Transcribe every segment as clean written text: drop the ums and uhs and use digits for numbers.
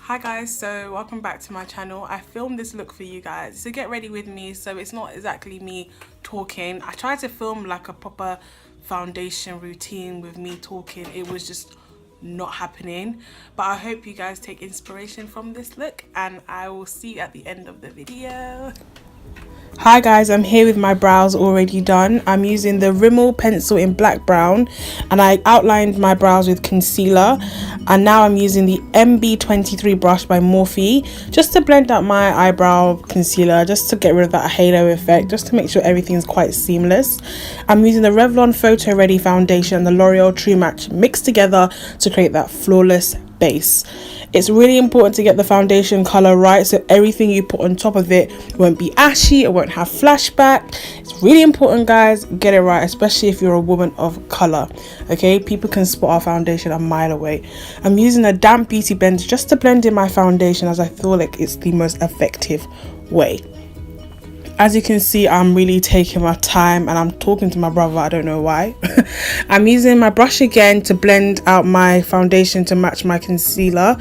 Hi guys, so welcome back to my channel. I filmed this look for you guys, so get ready with me. So it's not exactly me talking. I tried to film like a proper foundation routine with me talking. It was just not happening, but I hope you guys take inspiration from this look, and I will see you at the end of the video. Hi guys, I'm here with my brows already done. I'm using the Rimmel pencil in black brown, and I outlined my brows with concealer, and now I'm using the MB23 brush by Morphe just to blend out my eyebrow concealer, just to get rid of that halo effect, just to make sure everything's quite seamless. I'm using the Revlon Photo Ready foundation and the L'Oreal True Match mixed together to create that flawless base. It's really important to get the foundation color right, so everything you put on top of it won't be ashy, it won't have flashback. It's really important, guys, get it right, especially if you're a woman of color. Okay, people can spot our foundation a mile away. I'm using a damp beauty blender just to blend in my foundation, as I feel like it's the most effective way. As you can see, I'm really taking my time and I'm talking to my brother, I don't know why. I'm using my brush again to blend out my foundation to match my concealer,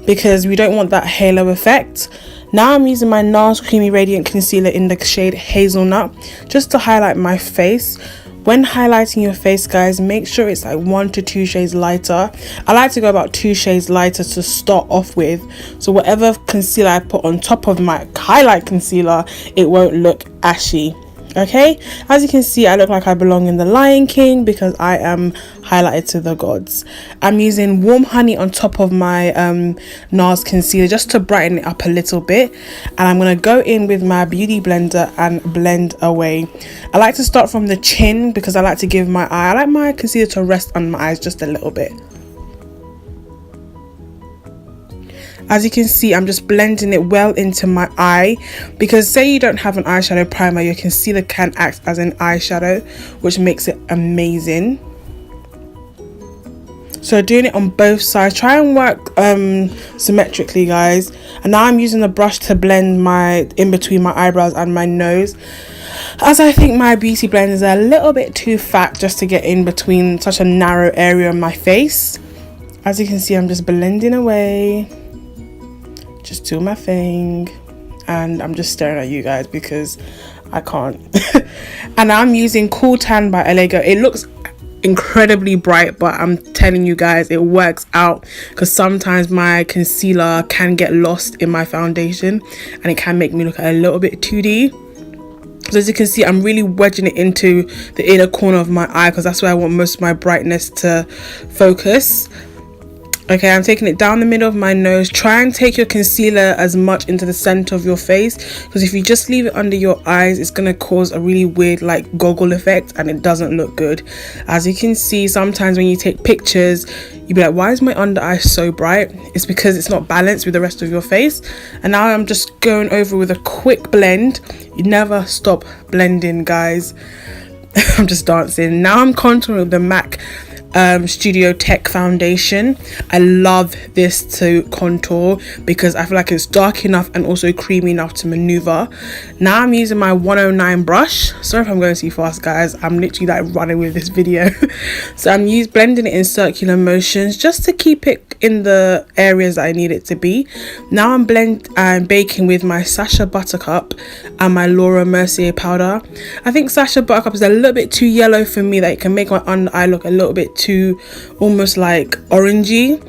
because we don't want that halo effect. Now I'm using my NARS Creamy Radiant Concealer in the shade Hazelnut just to highlight my face. When highlighting your face, guys, make sure it's like 1 to 2 shades lighter. I like to go about 2 shades lighter to start off with, so whatever concealer I put on top of my highlight concealer, it won't look ashy. Okay, as you can see, I look like I belong in the Lion King because I am highlighted to the gods. I'm using warm honey on top of my NARS concealer just to brighten it up a little bit, and I'm going to go in with my beauty blender and blend away. I like to start from the chin because I like to give my eye, I like my concealer to rest on my eyes just a little bit. As you can see, I'm just blending it well into my eye, because say you don't have an eyeshadow primer, your concealer can act as an eyeshadow, which makes it amazing. So doing it on both sides, try and work symmetrically, guys. And now I'm using the brush to blend my in between my eyebrows and my nose, as I think my beauty blend is a little bit too fat just to get in between such a narrow area on my face. As you can see, I'm just blending away, just do my thing, and I'm just staring at you guys because I can't. And I'm using Cool Tan by LA Girl. It looks incredibly bright, but I'm telling you guys, it works out, because sometimes my concealer can get lost in my foundation and it can make me look a little bit 2D. So as you can see, I'm really wedging it into the inner corner of my eye, because that's where I want most of my brightness to focus. Okay, I'm taking it down the middle of my nose. Try and take your concealer as much into the center of your face, because if you just leave it under your eyes, it's going to cause a really weird like goggle effect, and it doesn't look good. As you can see, sometimes when you take pictures, you'll be like, why is my under eye so bright? It's because it's not balanced with the rest of your face. And now I'm just going over with a quick blend. You never stop blending, guys. I'm just dancing. Now I'm contouring with the MAC Studio Tech foundation. I love this to contour because I feel like it's dark enough and also creamy enough to maneuver. Now I'm using my 109 brush. Sorry if I'm going too fast, guys, I'm literally like running with this video. So I'm blending it in circular motions just to keep it in the areas that I need it to be. Now I'm baking with my Sacha Buttercup and my Laura Mercier powder. I think Sacha Buttercup is a little bit too yellow for me, that it can make my under eye look a little bit too almost like orangey,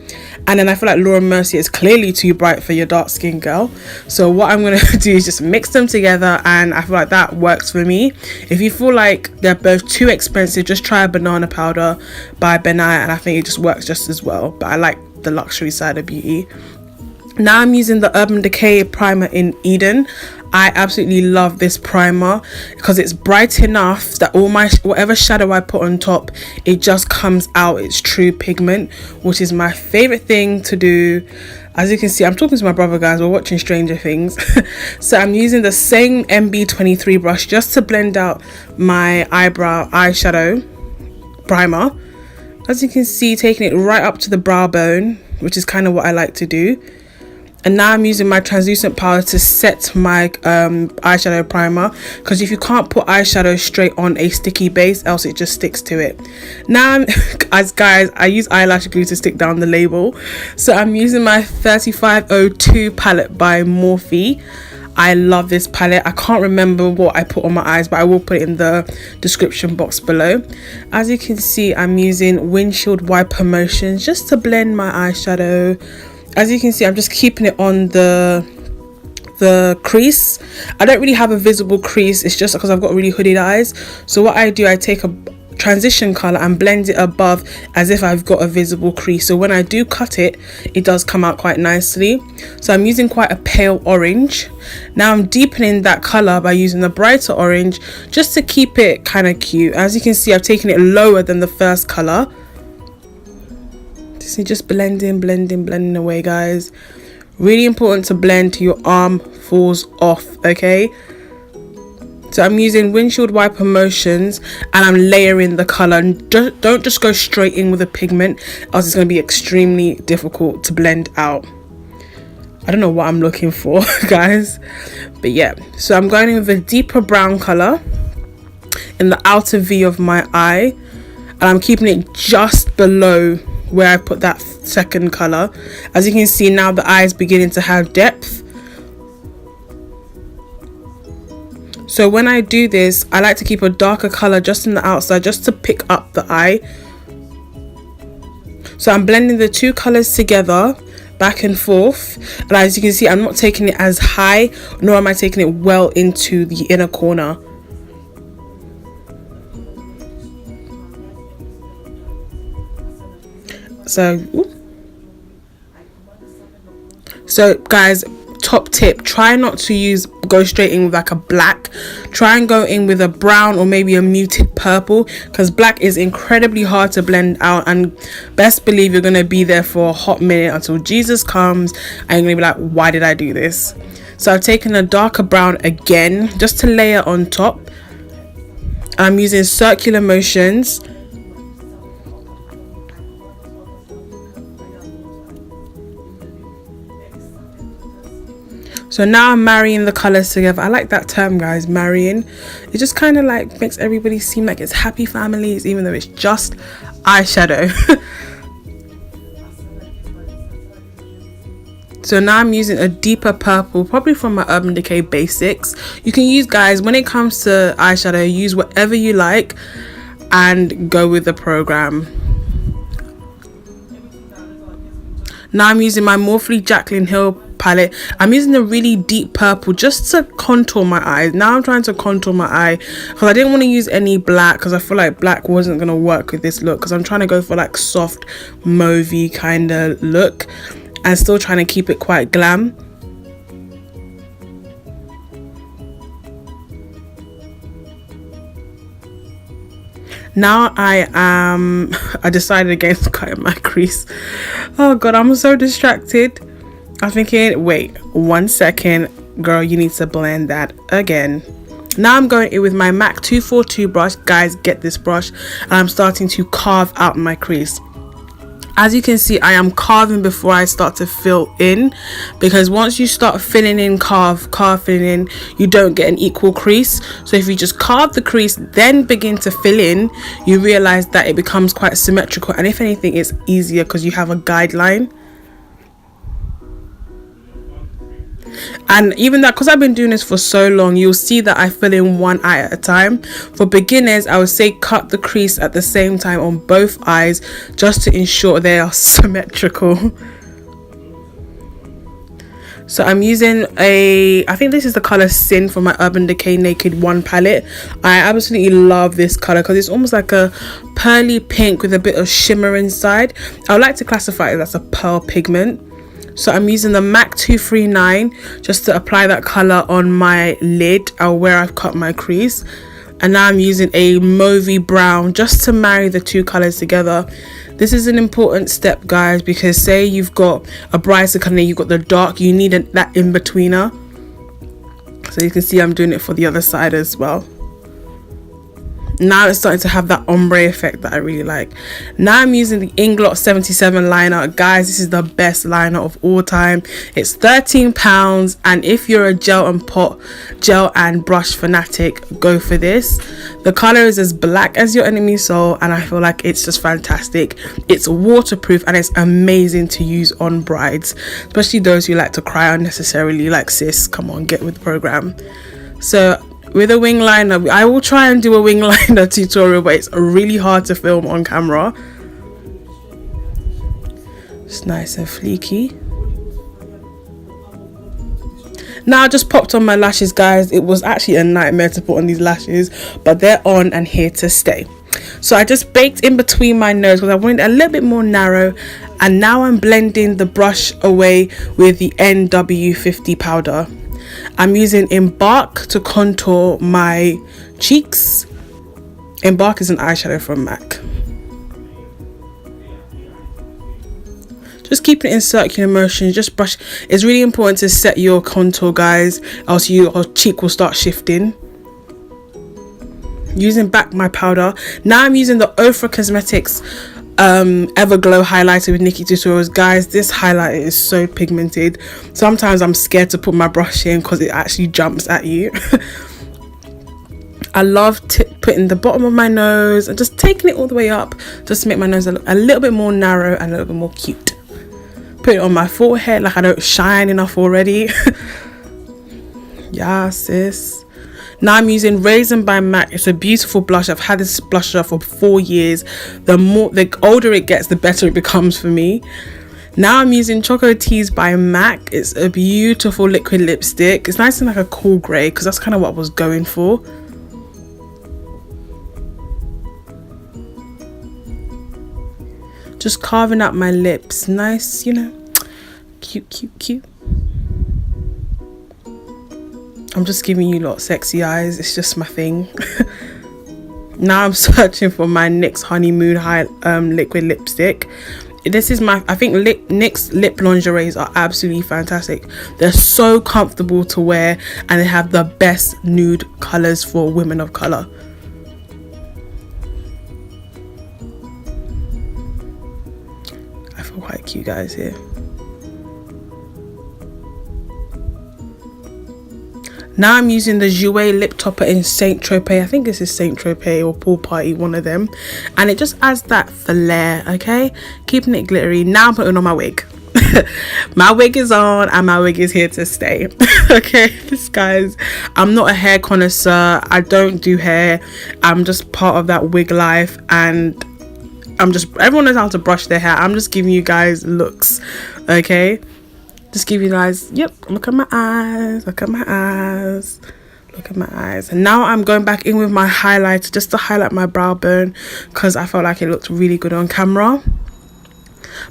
and then I feel like Laura Mercier is clearly too bright for your dark skin girl. So what I'm gonna do is just mix them together, and I feel like that works for me. If you feel like they're both too expensive, just try a banana powder by Benai, and I think it just works just as well, but I like the luxury side of beauty. Now I'm using the UrbanDecay primer in Eden. I absolutely love this primer because it's bright enough that whatever shadow I put on top, it just comes out its true pigment, which is my favorite thing to do. As you can see, I'm talking to my brother, guys, we're watching Stranger Things. So I'm using the same MB23 brush just to blend out my eyeshadow primer. As you can see, taking it right up to the brow bone, which is kind of what I like to do. And now I'm using my translucent powder to set my eyeshadow primer, because if you can't put eyeshadow straight on a sticky base, else it just sticks to it. Now as guys, I use eyelash glue to stick down the label, so I'm using my 3502 palette by Morphe. I love this palette. I can't remember what I put on my eyes, but I will put it in the description box below. As you can see, I'm using windshield wiper motions just to blend my eyeshadow. As you can see, I'm just keeping it on the crease. I don't really have a visible crease, it's just because I've got really hooded eyes. So what I do, I take a transition color and blend it above as if I've got a visible crease, so when I do cut it, it does come out quite nicely. So I'm using quite a pale orange. Now I'm deepening that color by using the brighter orange just to keep it kind of cute. As you can see, I've taken it lower than the first color. So just blending away, guys. Really important to blend till your arm falls off, okay? So I'm using windshield wiper motions and I'm layering the color. And don't just go straight in with a pigment, else it's going to be extremely difficult to blend out. I don't know what I'm looking for, guys, but yeah. So I'm going in with a deeper brown color in the outer V of my eye, and I'm keeping it just below where I put that second color. As you can see, now the eye is beginning to have depth. So when I do this, I like to keep a darker color just in the outside, just to pick up the eye. So I'm blending the two colors together, back and forth, and as you can see, I'm not taking it as high, nor am I taking it well into the inner corner. So guys, top tip, try not to go straight in with like a black. Try and go in with a brown or maybe a muted purple, because black is incredibly hard to blend out, and best believe you're gonna be there for a hot minute until Jesus comes and you're gonna be like, why did I do this? So I've taken a darker brown again just to layer on top. I'm using circular motions. So now I'm marrying the colors together. I like that term, guys, marrying. It just kind of like makes everybody seem like it's happy families, even though it's just eyeshadow. So now I'm using a deeper purple, probably from my Urban Decay Basics. You can use, guys, when it comes to eyeshadow, use whatever you like and go with the program. Now I'm using my MorpheXjaclynHill palette. I'm using a really deep purple just to contour my eyes. Now I'm trying to contour my eye because I didn't want to use any black, because I feel like black wasn't going to work with this look, because I'm trying to go for like soft mauvey kind of look and still trying to keep it quite glam. Now I decided against cutting my crease. Oh god, I'm so distracted. I'm thinking, wait 1 second, girl, you need to blend that again. Now I'm going in with my MAC 242 brush. Guys, get this brush, and I'm starting to carve out my crease. As you can see, I am carving before I start to fill in, because once you start filling in, filling in, you don't get an equal crease. So if you just carve the crease then begin to fill in, you realize that it becomes quite symmetrical, and if anything, it's easier because you have a guideline. And even that, because I've been doing this for so long, you'll see that I fill in one eye at a time. For beginners, I would say cut the crease at the same time on both eyes, just to ensure they are symmetrical. So I'm using I think this is the color Sin from my Urban Decay Naked 1 palette. I absolutely love this color because it's almost like a pearly pink with a bit of shimmer inside. I would like to classify it as a pearl pigment. So I'm using the MAC 239 just to apply that color on my lid or where I've cut my crease. And now I'm using a mauvey brown just to marry the two colors together. This is an important step, guys, because say you've got a brighter color, you've got the dark, you need that in-betweener. So you can see I'm doing it for the other side as well. Now it's starting to have that ombre effect that I really like. Now I'm using the Inglot 77 liner. Guys, this is the best liner of all time. It's £13, and if you're a gel and brush fanatic, go for this. The color is as black as your enemy's soul, and I feel like it's just fantastic. It's waterproof and it's amazing to use on brides, especially those who like to cry unnecessarily. Like, sis, come on, get with the program. So with a wing liner, I will try and do a wing liner tutorial, but it's really hard to film on camera. It's nice and fleeky. Now I just popped on my lashes, guys. It was actually a nightmare to put on these lashes, but they're on and here to stay. So I just baked in between my nose because I wanted a little bit more narrow, and now I'm blending the brush away with the NW50 powder. I'm using Embark to contour my cheeks. Embark is an eyeshadow from MAC. Just keep it in circular motion. Just brush. It's really important to set your contour, guys, else your cheek will start shifting. Using back my powder. Now I'm using the OFRA Cosmetics Everglow highlighter with Nikki Tutorials. Guys, this highlighter is so pigmented. Sometimes I'm scared to put my brush in because it actually jumps at you. I love putting the bottom of my nose and just taking it all the way up just to make my nose a little bit more narrow and a little bit more cute. Put it on my forehead like I don't shine enough already. Yeah, sis. Now I'm using RAIZIN by MAC. It's a beautiful blush. I've had this blusher for 4 years. The older it gets, the better it becomes for me. Now I'm using Chocotease by MAC. It's a beautiful liquid lipstick. It's nice and like a cool grey because that's kind of what I was going for. Just carving up my lips. Nice, you know. Cute, cute, cute. I'm just giving you lot sexy eyes. It's just my thing. Now I'm searching for my NYX Honeymoon liquid lipstick. This is my, I think NYX lip lingeries are absolutely fantastic. They're so comfortable to wear and they have the best nude colors for women of color. I feel quite cute, guys, here. Now I'm using the Jouer lip topper in Saint Tropez. I think this is Saint Tropez or Pool Party, one of them. And it just adds that flair, okay? Keeping it glittery. Now I'm putting on my wig. My wig is on and my wig is here to stay. Okay, this, guys, I'm not a hair connoisseur. I don't do hair. I'm just part of that wig life, and everyone knows how to brush their hair. I'm just giving you guys looks, okay? Just give you guys, yep, look at my eyes, look at my eyes, look at my eyes. And now I'm going back in with my highlighter just to highlight my brow bone because I felt like it looked really good on camera.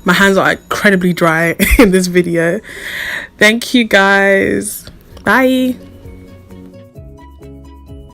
My hands are incredibly dry in this video. Thank you, guys. Bye.